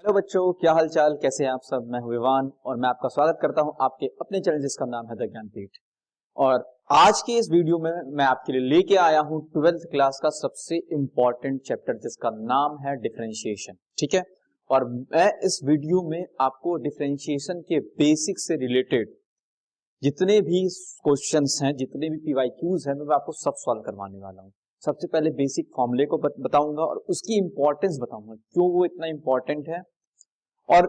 Hello बच्चों, क्या हाल चाल, कैसे हैं आप सब। मैं हूं विवान और मैं आपका स्वागत करता हूं आपके अपने चैनल जिसका नाम है द ज्ञानपीठ। और आज के इस वीडियो में मैं आपके लिए लेके आया हूं 12th क्लास का सबसे इंपॉर्टेंट चैप्टर जिसका नाम है डिफरेंशिएशन। ठीक है, और मैं इस वीडियो में आपको डिफरेंशिएशन के बेसिक से रिलेटेड जितने भी क्वेश्चंस हैं, जितने भी पीवाईक्यूज हैं, मैं आपको सब सॉल्व करवाने वाला हूं। सबसे पहले बेसिक फॉर्मूले को बताऊंगा और उसकी इंपॉर्टेंस बताऊंगा, क्यों वो इतना इंपॉर्टेंट है। और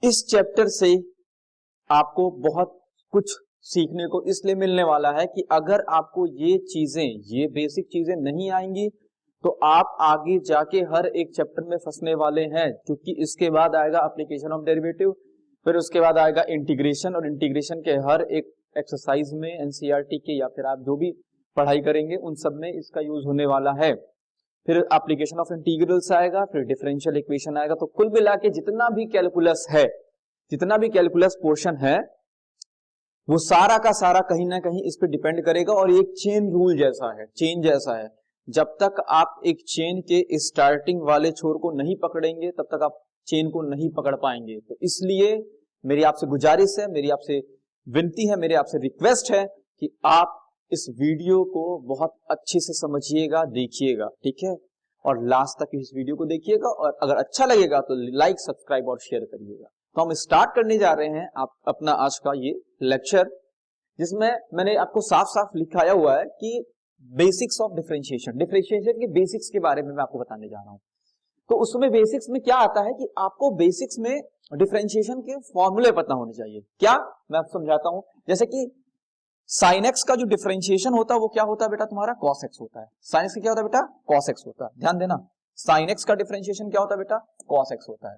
इस चैप्टर से आपको बहुत कुछ सीखने को इसलिए मिलने वाला है कि अगर आपको ये बेसिक चीजें नहीं आएंगी तो आप आगे जाके हर एक चैप्टर में फंसने वाले हैं, क्योंकि इसके बाद आएगा एप्लीकेशन ऑफ डेरिवेटिव, फिर उसके बाद आएगा इंटीग्रेशन, और इंटीग्रेशन के हर एक एक्सरसाइज में एनसीईआरटी के या फिर आप जो भी पढ़ाई करेंगे उन सब में इसका यूज होने वाला है। फिर एप्लीकेशन ऑफ इंटीग्रल्स आएगा, फिर डिफरेंशियल इक्वेशन आएगा। तो कुल मिला के जितना भी कैलकुलस पोर्शन है वो सारा का सारा कहीं ना कहीं इस पे डिपेंड करेगा। और एक चेन रूल जैसा है, चेन जैसा है। जब तक आप एक चेन के स्टार्टिंग वाले छोर को नहीं पकड़ेंगे तब तक आप चेन को नहीं पकड़ पाएंगे। तो इसलिए मेरी आपसे गुजारिश है, मेरी आपसे विनती है, मेरी आपसे रिक्वेस्ट है कि आप इस वीडियो को बहुत अच्छे से समझिएगा, देखिएगा, ठीक है, और लास्ट तक इस वीडियो को देखिएगा। और अगर अच्छा लगेगा तो लाइक, सब्सक्राइब और शेयर करिएगा। तो हम स्टार्ट करने जा रहे हैं आप अपना आज का ये लेक्चर, जिसमें मैंने आपको साफ साफ लिखाया हुआ है कि बेसिक्स ऑफ डिफरेंशिएशन, डिफरेंशिएशन के बेसिक्स के बारे में मैं आपको बताने जा रहा हूं। तो उसमें बेसिक्स में क्या आता है कि आपको बेसिक्स में डिफरेंशिएशन के फॉर्मूले पता होने चाहिए। क्या, मैं आपको समझाता हूं। जैसे कि साइन एक्स का जो डिफरेंशिएशन होता है वो क्या होता है बेटा, तुम्हारा कॉस एक्स होता है। साइन एक्स का क्या होता है बेटा, कॉस एक्स होता है। ध्यान देना, साइन एक्स का डिफरेंशिएशन क्या होता है बेटा, कॉस एक्स होता है।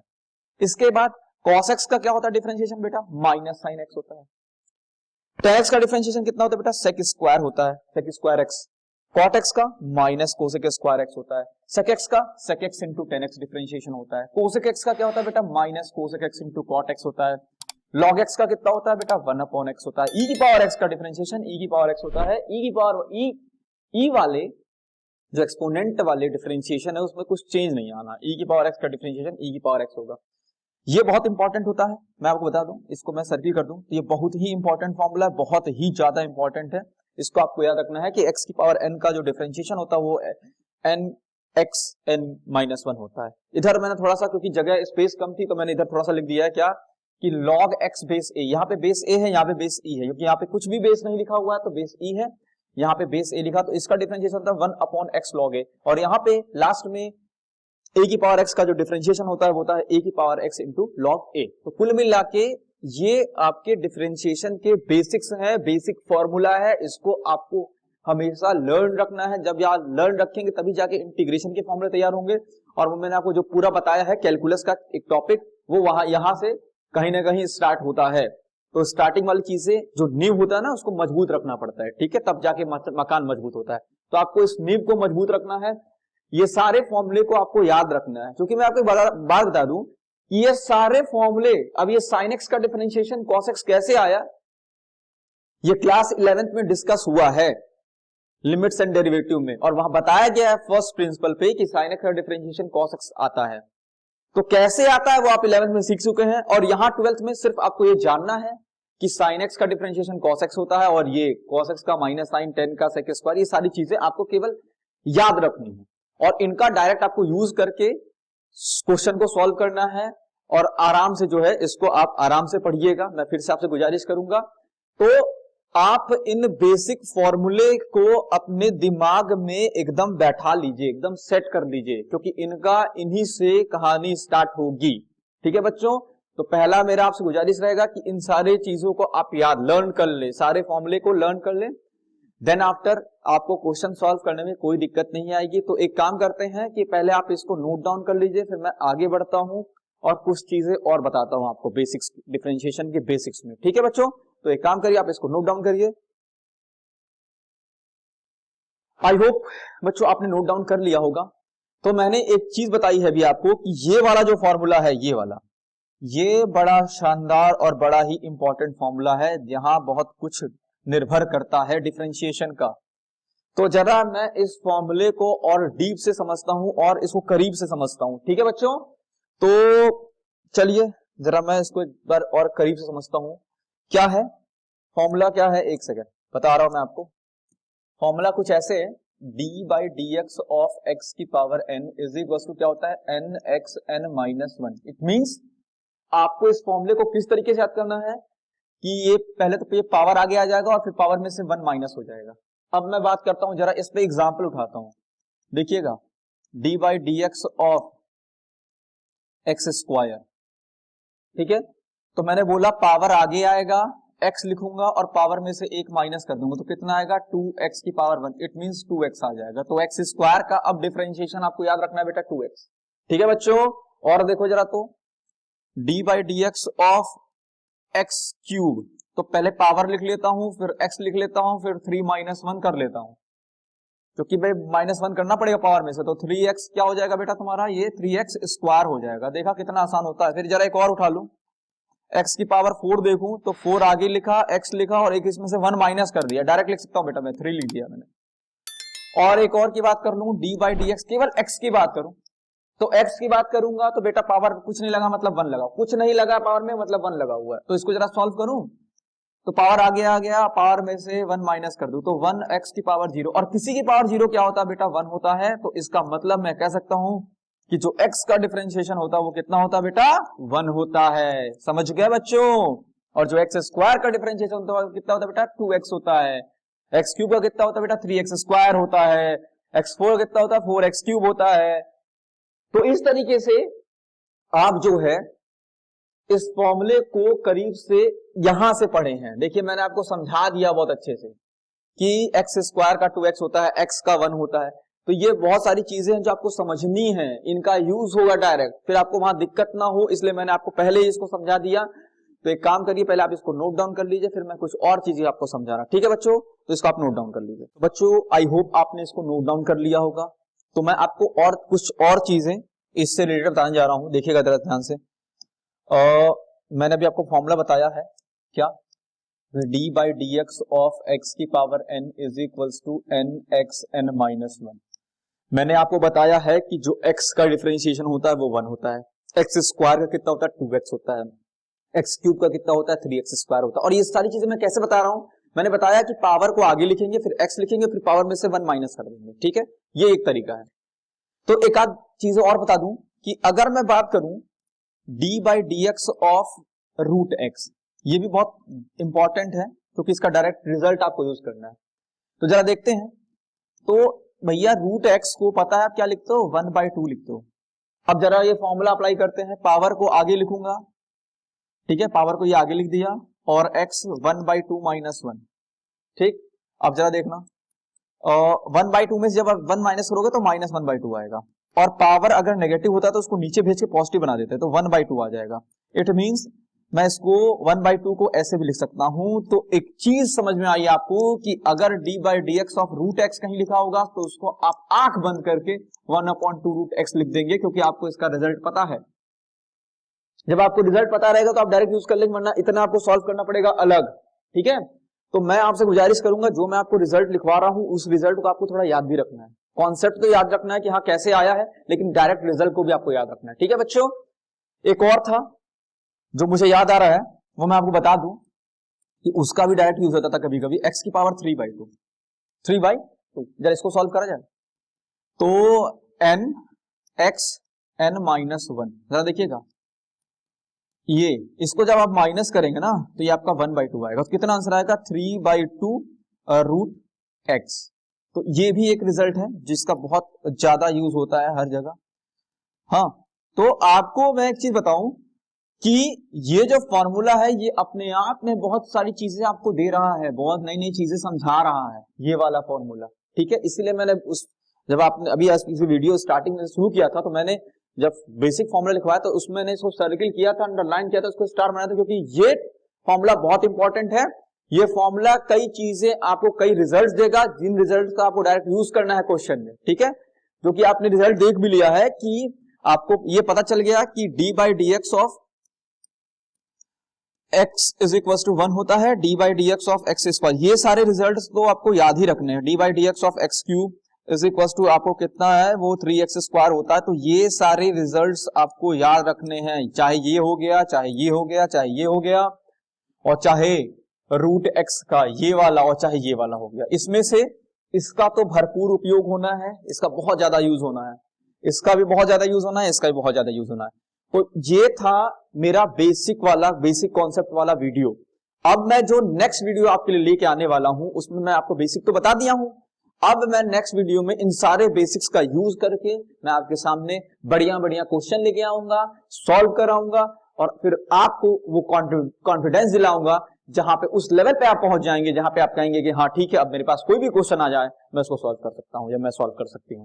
इसके बाद कॉस एक्स का क्या होता है डिफरेंशिएशन बेटा, माइनस साइन एक्स होता है। टेन एक्स का डिफरेंशिएशन कितना होता है बेटा, सेक स्क्वायर होता है, sec square x. Cot x का माइनस कोसेक स्क्वायर एक्स होता है। सेक एक्स का sec x into tan x differentiation होता है। कोसेक एक्स का क्या होता है बेटा, minus cosec x into cot x होता है। लॉग एक्स का कितना होता है बेटा, 1 अपॉन एक्स होता है। ई की पावर एक्स का डिफरेंशिएशन ई की पावर एक्स होता है। ई की पावर ई वाले जो एक्सपोनेंट वाले डिफरेंशिएशन है उसमें कुछ चेंज नहीं आना। ई की पावर एक्स का डिफरेंशिएशन ई की पावर एक्स होगा। ये बहुत इंपॉर्टेंट होता है, मैं आपको बता दूं, इसको मैं सर्किल कर दूं तो ये बहुत ही इंपॉर्टेंट फॉर्मूला है, बहुत ही ज्यादा इंपॉर्टेंट है। इसको आपको याद रखना है कि एक्स की पावर एन का जो डिफरेंशिएशन होता है वो एन एक्स एन माइनस 1 होता है। इधर मैंने थोड़ा सा, क्योंकि जगह स्पेस कम थी, तो मैंने इधर थोड़ा सा लिख दिया है क्या कि log x बेस ए। यहाँ पे बेस ए है, यहाँ पे बेस ई है, क्योंकि यहाँ पे कुछ भी बेस नहीं लिखा हुआ है तो बेस ई है, यहाँ पे बेस ए लिखा, तो इसका डिफरेंशिएशन होता है 1 अपॉन एक्स लॉग ए। और यहाँ पे लास्ट में ए की पावर एक्स का जो डिफरेंशिएशन होता है वो होता है ए की पावर एक्स इंटू लॉग ए। तो कुल मिला के ये आपके डिफरेंशिएशन के बेसिक्स है, बेसिक फॉर्मूला है। इसको आपको हमेशा लर्न रखना है। जब यार लर्न रखेंगे तभी जाके इंटीग्रेशन के फॉर्मूले तैयार होंगे। और वो मैंने आपको जो पूरा बताया है कैलकुलस का एक टॉपिक, वो वहां यहां से कहीं ना कहीं स्टार्ट होता है। तो स्टार्टिंग वाली चीजें जो नींव होता है ना उसको मजबूत रखना पड़ता है, ठीक है, तब जाके मकान मजबूत होता है। तो आपको इस नींव को मजबूत रखना है, ये सारे फॉर्मूले को आपको याद रखना है। क्योंकि मैं आपको बात बता दूं, ये सारे फॉर्मूले, अब ये साइन एक्स का डिफरेंशिएशन कॉस एक्स कैसे आया, ये क्लास 11th में डिस्कस हुआ है लिमिट्स एंड डेरिवेटिव में, और वहां बताया गया है फर्स्ट प्रिंसिपल पे कि साइन एक्स का डिफरेंशिएशन कॉस एक्स आता है। तो कैसे आता है वो आप 11th में सीख चुके हैं, और यहां 12th में सिर्फ आपको ये जानना है कि साइन एक्स का डिफरेंशिएशन कॉस एक्स होता है, और ये कॉस एक्स का माइनस साइन 10 का सेक स्क्वायर, ये सारी चीजें आपको केवल याद रखनी है और इनका डायरेक्ट आपको यूज करके क्वेश्चन को सॉल्व करना है। और आराम से जो है इसको आप आराम से पढ़िएगा। मैं फिर से आपसे गुजारिश करूंगा, तो आप इन बेसिक फॉर्मूले को अपने दिमाग में एकदम बैठा लीजिए, एकदम सेट कर लीजिए, क्योंकि इन्हीं से कहानी स्टार्ट होगी। ठीक है बच्चों, तो पहला मेरा आपसे गुजारिश रहेगा कि इन सारे चीजों को आप याद लर्न कर ले, सारे फॉर्मूले को लर्न कर ले। देन आफ्टर आपको क्वेश्चन सॉल्व करने में कोई दिक्कत नहीं आएगी। तो एक काम करते हैं कि पहले आप इसको नोट डाउन कर लीजिए, फिर मैं आगे बढ़ता हूं और कुछ चीजें और बताता हूं आपको बेसिक्स, डिफरेंशिएशन के बेसिक्स में। ठीक है बच्चों, तो एक काम करिए, आप इसको नोट डाउन करिए। आई होप बच्चों आपने नोट डाउन कर लिया होगा। तो मैंने एक चीज बताई है अभी आपको कि ये वाला जो फॉर्मूला है, ये बड़ा शानदार और बड़ा ही इंपॉर्टेंट फॉर्मूला है, जहां बहुत कुछ निर्भर करता है डिफरेंशिएशन का। तो जरा मैं इस फॉर्मूले को और डीप से समझता हूं और इसको करीब से समझता हूं। ठीक है बच्चों, तो चलिए जरा मैं इसको एक बार और करीब से समझता हूं। क्या है फॉर्मूला, क्या है, एक सेकेंड बता रहा हूं मैं आपको। फॉर्मूला कुछ ऐसे है, d by d x of x की power n is equal to क्या होता है, n x n minus one. It means आपको इस फॉर्मूले को किस तरीके से याद करना है कि ये पहले तो ये पावर आगे आ जाएगा और फिर पावर में से वन माइनस हो जाएगा। अब मैं बात करता हूं, जरा इस पे एग्जाम्पल उठाता हूं, देखिएगा D by d x of x square, ठीक है। तो मैंने बोला पावर आगे आएगा, x लिखूंगा और पावर में से एक माइनस कर दूंगा, तो कितना आएगा 2x की पावर 1। इट मींस 2x आ जाएगा। तो x स्क्वायर का अब डिफरेंशिएशन आपको याद रखना है बेटा 2x, ठीक है बच्चों। और देखो जरा, तो d by d x of x cube, तो पहले पावर लिख लेता हूं, फिर x लिख लेता हूं, फिर 3 माइनस 1 कर लेता हूं, क्योंकि भाई माइनस 1 करना पड़ेगा पावर में से। तो 3x क्या हो जाएगा बेटा तुम्हारा, ये 3x स्क्वायर हो जाएगा। देखा कितना आसान होता है। फिर जरा एक और उठा लूं, x की पावर 4 देखूं तो 4 आगे लिखा, x लिखा और एक इसमें से 1 माइनस कर दिया। डायरेक्ट लिख सकता हूं बेटा मैं, 3 लिख दिया मैंने। और एक और की बात कर लूं, d बाई डी एक्स, केवल x की बात करूं तो x की बात करूंगा तो बेटा पावर कुछ नहीं लगा मतलब 1 लगा, कुछ नहीं लगा पावर में मतलब 1 लगा हुआ है। तो इसको जरा सॉल्व करूं तो पावर आगे आ गया, पावर में से 1 माइनस कर दूं तो 1x की पावर 0। और किसी की पावर 0 क्या होता है बेटा, 1 होता है। तो इसका मतलब मैं कह सकता हूं कि जो x का डिफरेंशिएशन होता है वो कितना होता है बेटा, 1 होता है। समझ गए बच्चों। और जो x स्क्वायर का डिफरेंशिएशन होता है कितना होता है बेटा, 2x होता है। x क्यूब का कितना होता है बेटा, 3x स्क्वायर होता है। x4 कितना होता है, 4x क्यूब होता है। तो इस तरीके से आप जो है इस फॉर्मूले को करीब से यहां से पढ़े हैं। देखिए मैंने आपको समझा दिया बहुत अच्छे से कि x स्क्वायर का 2x होता है, x का 1 होता है। तो ये बहुत सारी चीजें हैं जो आपको समझनी है, इनका यूज होगा डायरेक्ट, फिर आपको वहां दिक्कत ना हो, इसलिए मैंने आपको पहले ही इसको समझा दिया। तो एक काम करिए, पहले आप इसको नोट डाउन कर लीजिए, फिर मैं कुछ और चीजें आपको समझा रहा, ठीक है बच्चों। तो इसको आप नोट डाउन कर लीजिए। तो बच्चों आई होप आपने इसको नोट डाउन कर लिया होगा। तो मैं आपको और कुछ और चीजें इससे रिलेटेड बताने जा रहा हूं, देखिएगा जरा ध्यान से। मैंने अभी आपको फॉर्मूला बताया है, क्या, d by d x of x की power n is equals to n x n minus 1। मैंने आपको बताया है कि जो x का डिफरेंशिएशन होता है वो 1 होता है। x स्क्वायर का कितना होता है, 2x होता है। x क्यूब का कितना होता है, 3x स्क्वायर होता है। और ये सारी चीजें मैं कैसे बता रहा हूं, मैंने बताया कि पावर को आगे लिखेंगे, फिर x लिखेंगे, फिर पावर में से 1 माइनस कर देंगे, ठीक है। ये एक तरीका है। तो एक आध चीजें और बता दूं कि अगर मैं बात करूं d by d x of root x, ये भी बहुत इंपॉर्टेंट है क्योंकि इसका डायरेक्ट रिजल्ट आपको यूज करना है। तो जरा देखते हैं। तो भैया रूट एक्स को पता है आप क्या लिखते हो, 1/2 लिखते हो। अब जरा ये फॉर्मूला अप्लाई करते हैं, पावर को आगे लिखूंगा, ठीक है, पावर को ये आगे लिख दिया और x 1/2 माइनस 1, ठीक। अब जरा देखना 1/2 में जब 1 माइनस करोगे तो माइनस 1/2 आएगा, और पावर अगर नेगेटिव होता है तो उसको नीचे भेज के पॉजिटिव बना देते हैं, तो 1/2 आ जाएगा। इट मींस मैं इसको 1/2 को ऐसे भी लिख सकता हूं। तो एक चीज समझ में आई आपको कि अगर d by d x of root x कहीं लिखा होगा तो उसको आप आंख बंद करके 1/2 रूट एक्स लिख देंगे, क्योंकि आपको इसका रिजल्ट पता है। जब आपको रिजल्ट पता रहेगा तो आप डायरेक्ट यूज कर लेंगे, वरना इतना आपको सॉल्व करना पड़ेगा अलग, ठीक है। तो मैं आपसे गुजारिश करूंगा, जो मैं आपको रिजल्ट लिखवा रहा हूं उस रिजल्ट को आपको थोड़ा याद भी रखना है। कॉन्सेप्ट तो याद रखना है कि हाँ कैसे आया है, लेकिन डायरेक्ट रिजल्ट को भी आपको याद रखना है, ठीक है बच्चों। एक और था जो मुझे याद आ रहा है, वो मैं आपको बता दूं कि उसका भी डायरेक्ट यूज होता था कभी कभी, x की पावर 3/2, 3/2। जरा इसको सॉल्व करा जाए तो n x n माइनस 1, जरा देखिएगा ये, इसको जब आप माइनस करेंगे ना तो ये आपका 1/2 आएगा। तो कितना आंसर आएगा, 3/2 रूट x। तो ये भी एक रिजल्ट है जिसका बहुत ज्यादा यूज होता है हर जगह। हाँ, तो आपको मैं एक चीज बताऊं कि ये जो फॉर्मूला है ये अपने आप में बहुत सारी चीजें आपको दे रहा है, बहुत नई नई चीजें समझा रहा है ये वाला फॉर्मूला, ठीक है। इसीलिए मैंने जब आपने अभी इस वीडियो स्टार्टिंग में शुरू किया था तो मैंने जब बेसिक फॉर्मूला लिखवाया तो उसमें मैंने इसको सर्किल किया था, अंडरलाइन किया था, उसको स्टार बनाया था, क्योंकि ये फॉर्मूला बहुत इंपॉर्टेंट है। ये फॉर्मूला कई चीजें आपको, कई रिजल्ट देगा, जिन रिजल्ट का आपको डायरेक्ट यूज करना है क्वेश्चन में, ठीक है। जो कि आपने रिजल्ट देख भी लिया है कि आपको ये पता चल गया कि d by d x of x is equal to 1 होता है, d by d x of x square. ये सारे रिजल्ट्स तो आपको याद ही रखने हैं। d by d x of x cube is equal to आपको कितना है वो 3x² होता है। तो ये सारे रिजल्ट्स आपको याद रखने हैं, चाहे ये हो गया, चाहे ये हो गया, चाहे ये हो गया, और चाहे √x का ये वाला, और चाहे ये वाला हो गया। इसमें से इसका तो भरपूर उपयोग होना है, इसका बहुत ज्यादा यूज होना है, इसका भी बहुत ज्यादा यूज होना है, इसका भी बहुत ज्यादा यूज होना है। तो ये था मेरा बेसिक कॉन्सेप्ट वाला वीडियो। अब मैं जो नेक्स्ट वीडियो आपके लिए लेके आने वाला हूं उसमें मैं आपको बेसिक तो बता दिया हूं, अब मैं नेक्स्ट वीडियो में इन सारे बेसिक्स का यूज करके मैं आपके सामने बढ़िया बढ़िया क्वेश्चन लेके आऊंगा, सॉल्व कराऊंगा, और फिर आपको वो कॉन्फिडेंस दिलाऊंगा जहां पे उस लेवल पे आप पहुंच जाएंगे जहां पे आप कहेंगे कि हाँ ठीक है, अब मेरे पास कोई भी क्वेश्चन आ जाए मैं उसको सॉल्व कर सकता हूं या मैं सॉल्व कर सकती हूं।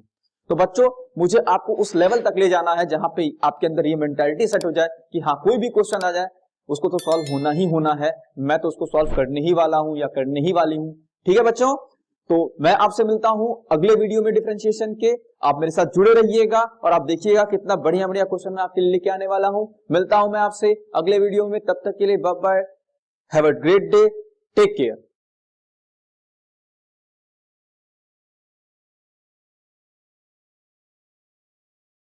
तो बच्चों, मुझे आपको उस लेवल तक ले जाना है जहां पे आपके अंदर ये मेंटालिटी सेट हो जाए कि हाँ कोई भी क्वेश्चन आ जाए उसको तो सॉल्व होना ही होना है, मैं तो उसको सॉल्व करने ही वाला हूं या करने ही वाली हूं। ठीक है बच्चों, तो मैं आपसे मिलता हूं अगले वीडियो में डिफरेंशिएशन के। आप मेरे साथ जुड़े रहिएगा और आप देखिएगा कितना बढ़िया बढ़िया क्वेश्चन मैं आपके लिए लेके आने वाला हूं। मिलता हूं मैं आपसे अगले वीडियो में, तब तक के लिए bye bye, have a great day, take care.